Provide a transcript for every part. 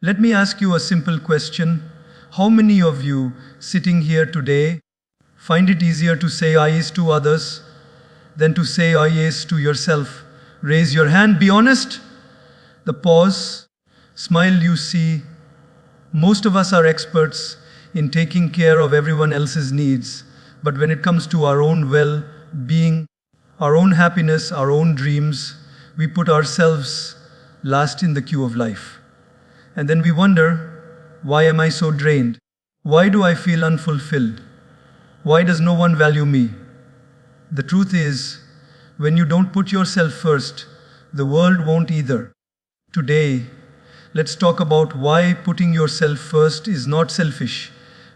Let me ask you a simple question. How many of you sitting here today find it easier to say I is to others than to say I is to yourself? Raise your hand, be honest. The pause, smile you see. Most of us are experts in taking care of everyone else's needs, but when it comes to our own well-being, our own happiness, our own dreams, we put ourselves last in the queue of life. And then we wonder, why am I so drained? Why do I feel unfulfilled? Why does no one value me? The truth is, when you don't put yourself first, the world won't either. Today, let's talk about why putting yourself first is not selfish,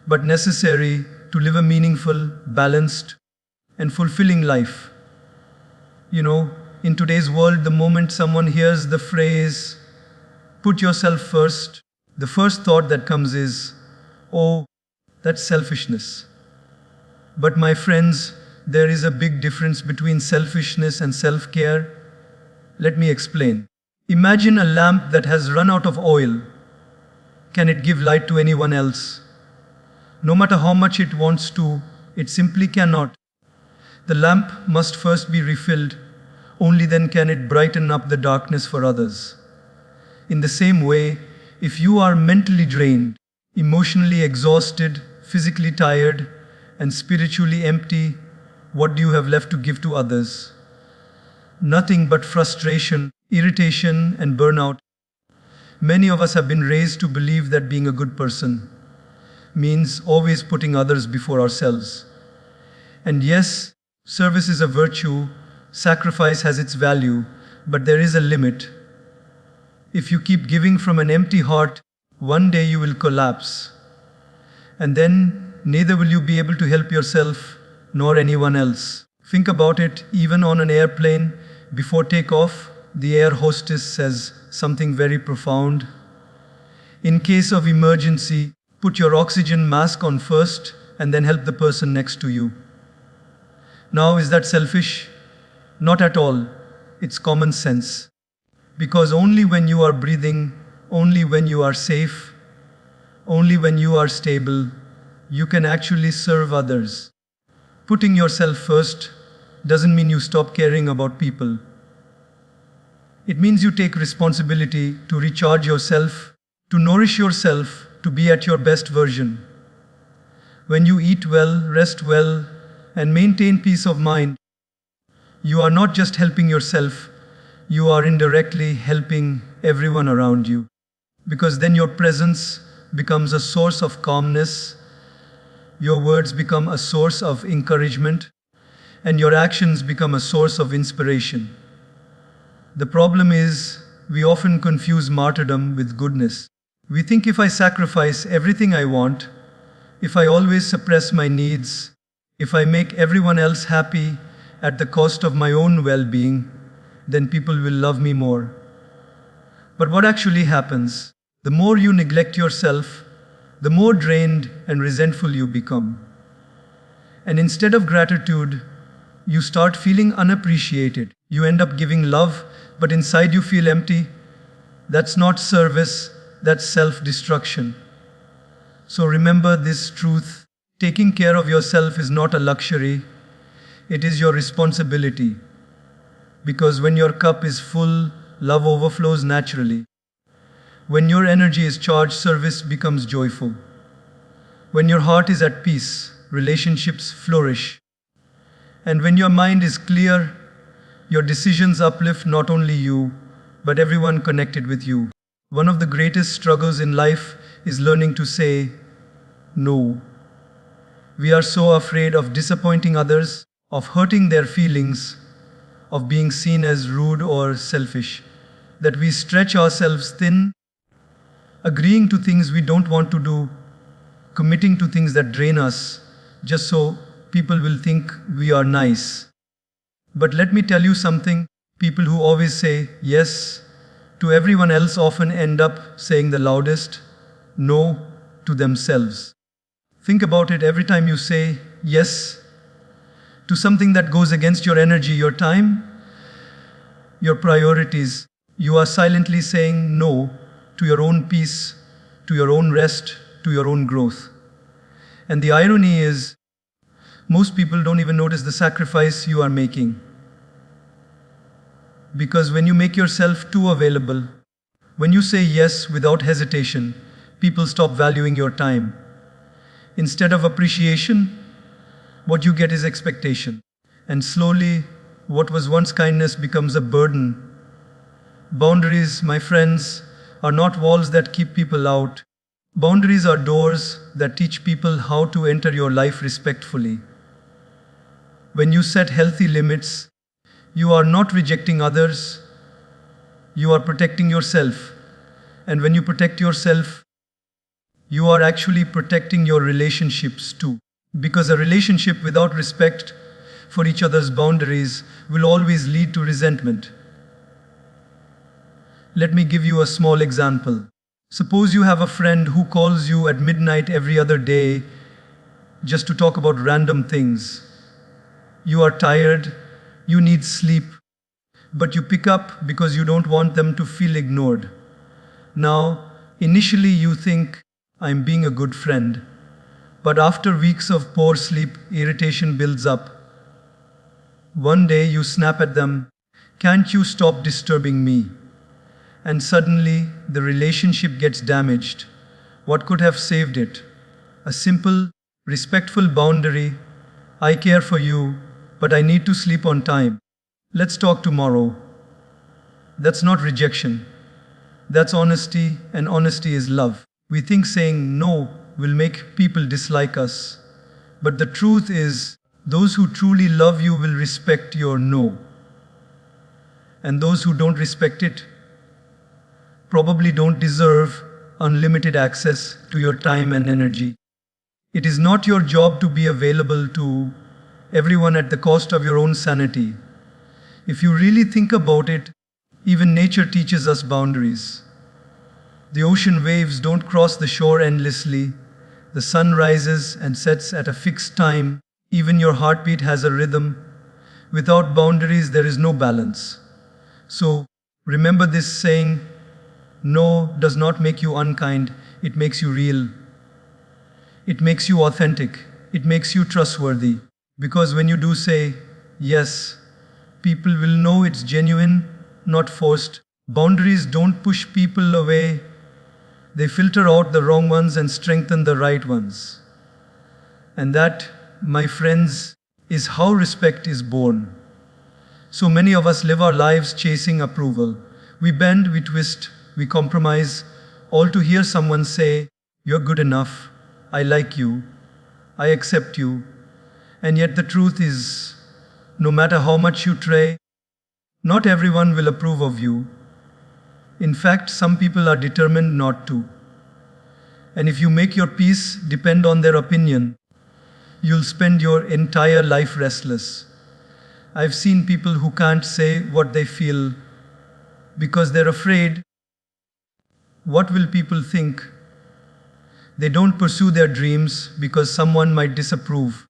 but necessary to live a meaningful, balanced, and fulfilling life. In today's world, the moment someone hears the phrase, put yourself first, the first thought that comes is, oh, that's selfishness. But my friends, there is a big difference between selfishness and self-care. Let me explain. Imagine a lamp that has run out of oil. Can it give light to anyone else? No matter how much it wants to, it simply cannot. The lamp must first be refilled. Only then can it brighten up the darkness for others. In the same way, if you are mentally drained, emotionally exhausted, physically tired, and spiritually empty, what do you have left to give to others? Nothing but frustration, irritation, and burnout. Many of us have been raised to believe that being a good person means always putting others before ourselves. And yes, service is a virtue, sacrifice has its value, but there is a limit. If you keep giving from an empty heart, one day you will collapse. And then neither will you be able to help yourself nor anyone else. Think about it, even on an airplane, before takeoff, the air hostess says something very profound. In case of emergency, put your oxygen mask on first and then help the person next to you. Now, is that selfish? Not at all. It's common sense. Because only when you are breathing, only when you are safe, only when you are stable, you can actually serve others. Putting yourself first doesn't mean you stop caring about people. It means you take responsibility to recharge yourself, to nourish yourself, to be at your best version. When you eat well, rest well, and maintain peace of mind, you are not just helping yourself, you are indirectly helping everyone around you. Because then your presence becomes a source of calmness, your words become a source of encouragement, and your actions become a source of inspiration. The problem is, we often confuse martyrdom with goodness. We think if I sacrifice everything I want, if I always suppress my needs, if I make everyone else happy at the cost of my own well-being, then people will love me more. But what actually happens? The more you neglect yourself, the more drained and resentful you become. And instead of gratitude, you start feeling unappreciated. You end up giving love, but inside you feel empty. That's not service, that's self-destruction. So remember this truth. Taking care of yourself is not a luxury, it is your responsibility. Because when your cup is full, love overflows naturally. When your energy is charged, service becomes joyful. When your heart is at peace, relationships flourish. And when your mind is clear, your decisions uplift not only you, but everyone connected with you. One of the greatest struggles in life is learning to say no. We are so afraid of disappointing others, of hurting their feelings, of being seen as rude or selfish, that we stretch ourselves thin, agreeing to things we don't want to do, committing to things that drain us, just so people will think we are nice. But let me tell you something, people who always say yes to everyone else often end up saying the loudest no to themselves. Think about it, every time you say yes to something that goes against your energy, your time, your priorities, you are silently saying no to your own peace, to your own rest, to your own growth. And the irony is, most people don't even notice the sacrifice you are making. Because when you make yourself too available, when you say yes without hesitation, people stop valuing your time. Instead of appreciation, what you get is expectation. And slowly, what was once kindness becomes a burden. Boundaries, my friends, are not walls that keep people out. Boundaries are doors that teach people how to enter your life respectfully. When you set healthy limits, you are not rejecting others, you are protecting yourself. And when you protect yourself, you are actually protecting your relationships too. Because a relationship without respect for each other's boundaries will always lead to resentment. Let me give you a small example. Suppose you have a friend who calls you at midnight every other day just to talk about random things. You are tired, you need sleep, but you pick up because you don't want them to feel ignored. Now, initially you think, I'm being a good friend. But after weeks of poor sleep, irritation builds up. One day you snap at them, can't you stop disturbing me? And suddenly the relationship gets damaged. What could have saved it? A simple, respectful boundary. I care for you, but I need to sleep on time. Let's talk tomorrow. That's not rejection. That's honesty, and honesty is love. We think saying no will make people dislike us. But the truth is, those who truly love you will respect your no. And those who don't respect it probably don't deserve unlimited access to your time and energy. It is not your job to be available to everyone at the cost of your own sanity. If you really think about it, even nature teaches us boundaries. The ocean waves don't cross the shore endlessly. The sun rises and sets at a fixed time. Even your heartbeat has a rhythm. Without boundaries, there is no balance. So, remember this saying, no does not make you unkind, it makes you real. It makes you authentic. It makes you trustworthy. Because when you do say yes, people will know it's genuine, not forced. Boundaries don't push people away. They filter out the wrong ones and strengthen the right ones. And that, my friends, is how respect is born. So many of us live our lives chasing approval. We bend, we twist, we compromise, all to hear someone say, "You're good enough, I like you, I accept you." And yet the truth is, no matter how much you try, not everyone will approve of you. In fact, some people are determined not to. And if you make your peace depend on their opinion, you'll spend your entire life restless. I've seen people who can't say what they feel because they're afraid. What will people think? They don't pursue their dreams because someone might disapprove.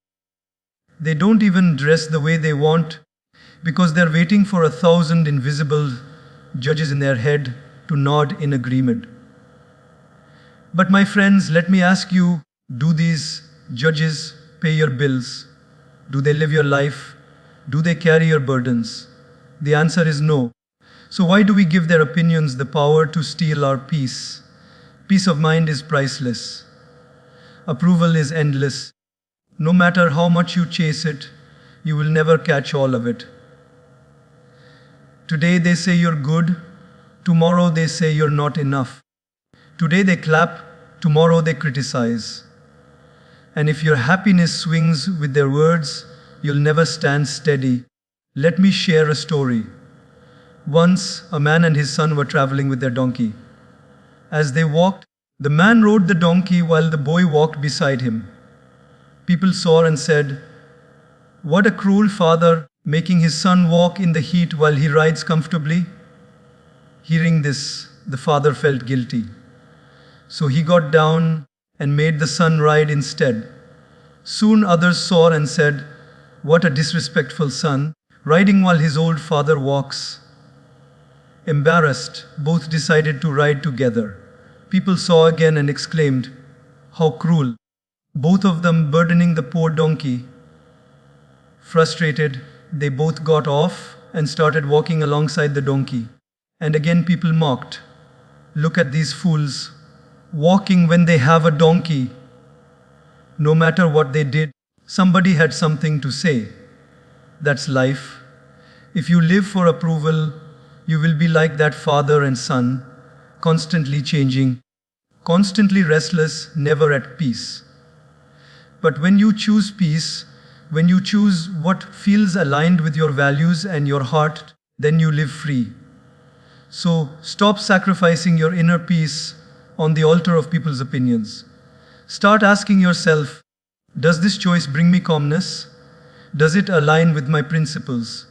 They don't even dress the way they want because they're waiting for 1,000 invisible judges in their head to nod in agreement. But my friends, let me ask you, do these judges pay your bills? Do they live your life? Do they carry your burdens? The answer is no. So why do we give their opinions the power to steal our peace? Peace of mind is priceless. Approval is endless. No matter how much you chase it, you will never catch all of it. Today they say you're good. Tomorrow they say you're not enough. Today they clap. Tomorrow they criticize. And if your happiness swings with their words, you'll never stand steady. Let me share a story. Once, a man and his son were traveling with their donkey. As they walked, the man rode the donkey while the boy walked beside him. People saw and said, "What a cruel father, making his son walk in the heat while he rides comfortably." Hearing this, the father felt guilty. So he got down and made the son ride instead. Soon others saw and said, "What a disrespectful son, riding while his old father walks." Embarrassed, both decided to ride together. People saw again and exclaimed, "How cruel!" Both of them burdening the poor donkey. Frustrated, they both got off and started walking alongside the donkey. And again people mocked, "Look at these fools, walking when they have a donkey." No matter what they did, somebody had something to say. That's life. If you live for approval, you will be like that father and son, constantly changing, constantly restless, never at peace. But when you choose peace, when you choose what feels aligned with your values and your heart, then you live free. So stop sacrificing your inner peace on the altar of people's opinions. Start asking yourself, does this choice bring me calmness? Does it align with my principles?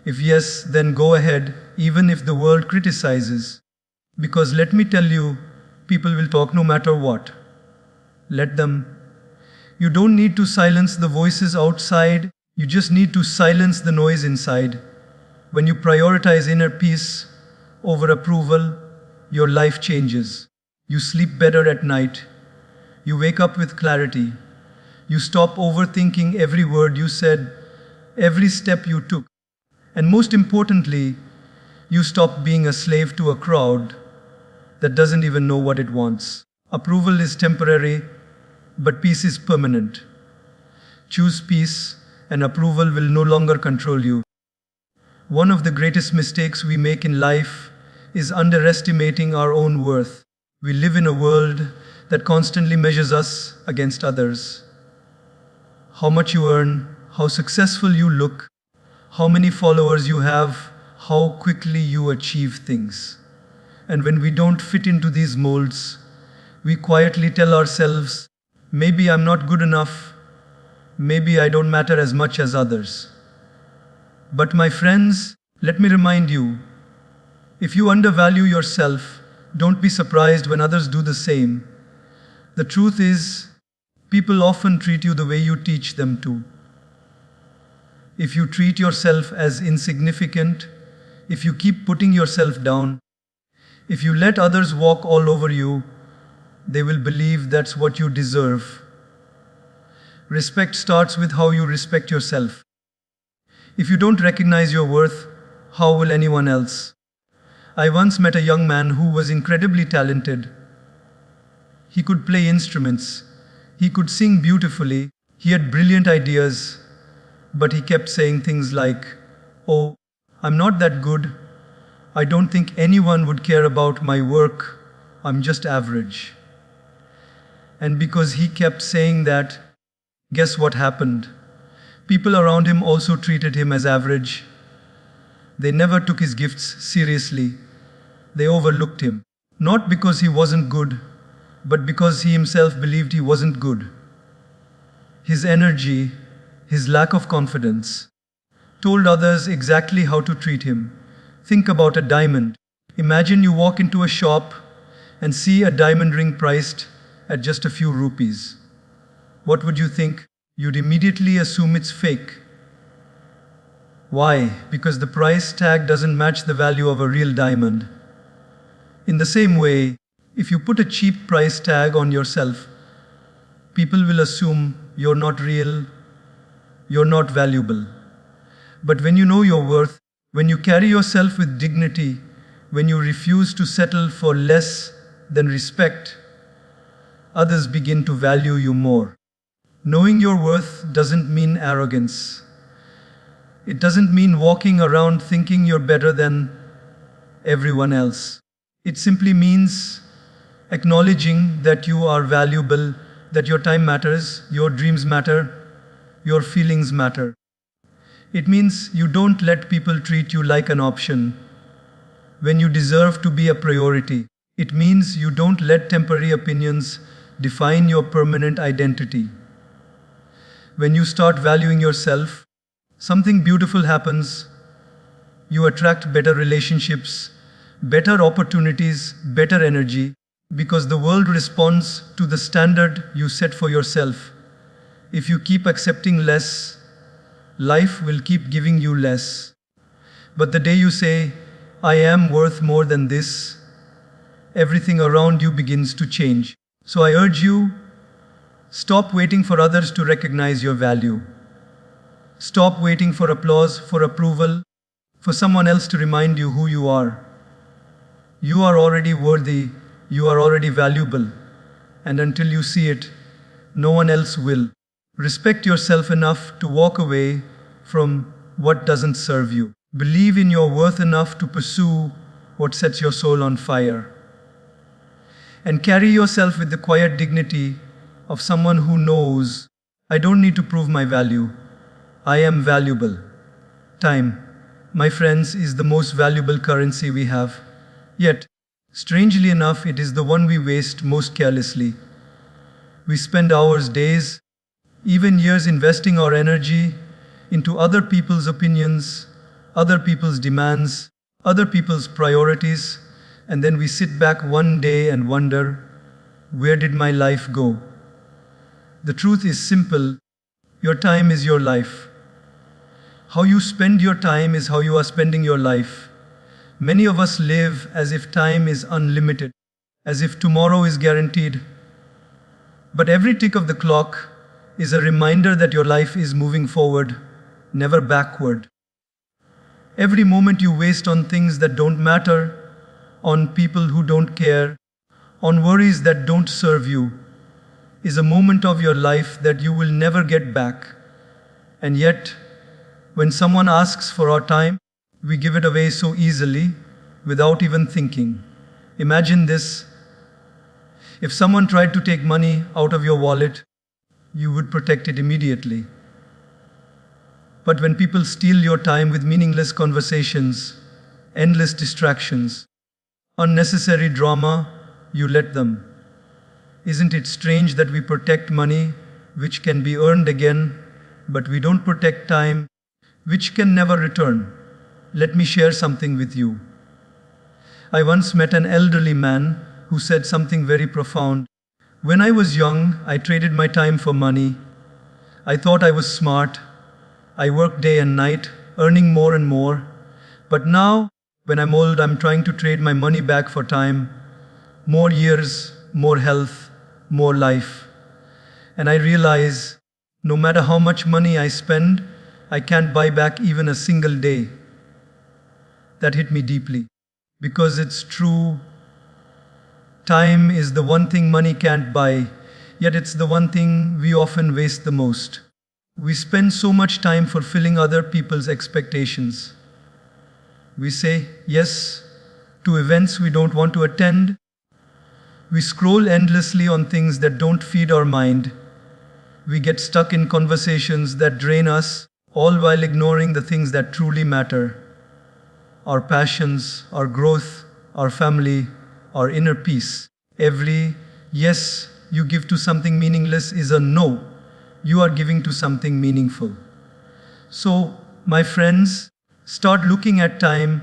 If yes, then go ahead, even if the world criticizes. Because let me tell you, people will talk no matter what. Let them. You don't need to silence the voices outside, you just need to silence the noise inside. When you prioritize inner peace over approval, your life changes. You sleep better at night. You wake up with clarity. You stop overthinking every word you said, every step you took. And most importantly, you stop being a slave to a crowd that doesn't even know what it wants. Approval is temporary, but peace is permanent. Choose peace, and approval will no longer control you. One of the greatest mistakes we make in life is underestimating our own worth. We live in a world that constantly measures us against others. How much you earn, how successful you look, how many followers you have, how quickly you achieve things. And when we don't fit into these molds, we quietly tell ourselves, maybe I'm not good enough, maybe I don't matter as much as others. But my friends, let me remind you, if you undervalue yourself, don't be surprised when others do the same. The truth is, people often treat you the way you teach them to. If you treat yourself as insignificant, if you keep putting yourself down, if you let others walk all over you, they will believe that's what you deserve. Respect starts with how you respect yourself. If you don't recognize your worth, how will anyone else? I once met a young man who was incredibly talented. He could play instruments. He could sing beautifully. He had brilliant ideas. But he kept saying things like, "Oh, I'm not that good. I don't think anyone would care about my work. I'm just average." And because he kept saying that, guess what happened? People around him also treated him as average. They never took his gifts seriously. They overlooked him. Not because he wasn't good, but because he himself believed he wasn't good. His energy, his lack of confidence, told others exactly how to treat him. Think about a diamond. Imagine you walk into a shop and see a diamond ring priced at just a few rupees. What would you think? You'd immediately assume it's fake. Why? Because the price tag doesn't match the value of a real diamond. In the same way, if you put a cheap price tag on yourself, people will assume you're not real, you're not valuable. But when you know your worth, when you carry yourself with dignity, when you refuse to settle for less than respect, others begin to value you more. Knowing your worth doesn't mean arrogance. It doesn't mean walking around thinking you're better than everyone else. It simply means acknowledging that you are valuable, that your time matters, your dreams matter, your feelings matter. It means you don't let people treat you like an option when you deserve to be a priority. It means you don't let temporary opinions define your permanent identity. When you start valuing yourself, something beautiful happens. You attract better relationships, better opportunities, better energy, because the world responds to the standard you set for yourself. If you keep accepting less, life will keep giving you less. But the day you say, "I am worth more than this," everything around you begins to change. So I urge you, stop waiting for others to recognize your value. Stop waiting for applause, for approval, for someone else to remind you who you are. You are already worthy, you are already valuable, and until you see it, no one else will. Respect yourself enough to walk away from what doesn't serve you. Believe in your worth enough to pursue what sets your soul on fire. And carry yourself with the quiet dignity of someone who knows, I don't need to prove my value. I am valuable. Time, my friends, is the most valuable currency we have. Yet, strangely enough, it is the one we waste most carelessly. We spend hours, days, even years investing our energy into other people's opinions, other people's demands, other people's priorities, and then we sit back one day and wonder, where did my life go? The truth is simple. Your time is your life. How you spend your time is how you are spending your life. Many of us live as if time is unlimited, as if tomorrow is guaranteed. But every tick of the clock is a reminder that your life is moving forward, never backward. Every moment you waste on things that don't matter, on people who don't care, on worries that don't serve you, is a moment of your life that you will never get back. And yet, when someone asks for our time, we give it away so easily, without even thinking. Imagine this. If someone tried to take money out of your wallet, you would protect it immediately. But when people steal your time with meaningless conversations, endless distractions, unnecessary drama, you let them. Isn't it strange that we protect money, which can be earned again, but we don't protect time, which can never return? Let me share something with you. I once met an elderly man who said something very profound. When I was young, I traded my time for money. I thought I was smart. I worked day and night, earning more and more. But now, when I'm old, I'm trying to trade my money back for time. More years, more health, more life. And I realize, no matter how much money I spend, I can't buy back even a single day. That hit me deeply. Because it's true. Time is the one thing money can't buy, yet it's the one thing we often waste the most. We spend so much time fulfilling other people's expectations. We say yes to events we don't want to attend. We scroll endlessly on things that don't feed our mind. We get stuck in conversations that drain us, all while ignoring the things that truly matter. Our passions, our growth, our family, our inner peace. Every yes you give to something meaningless is a no you are giving to something meaningful. So, my friends, start looking at time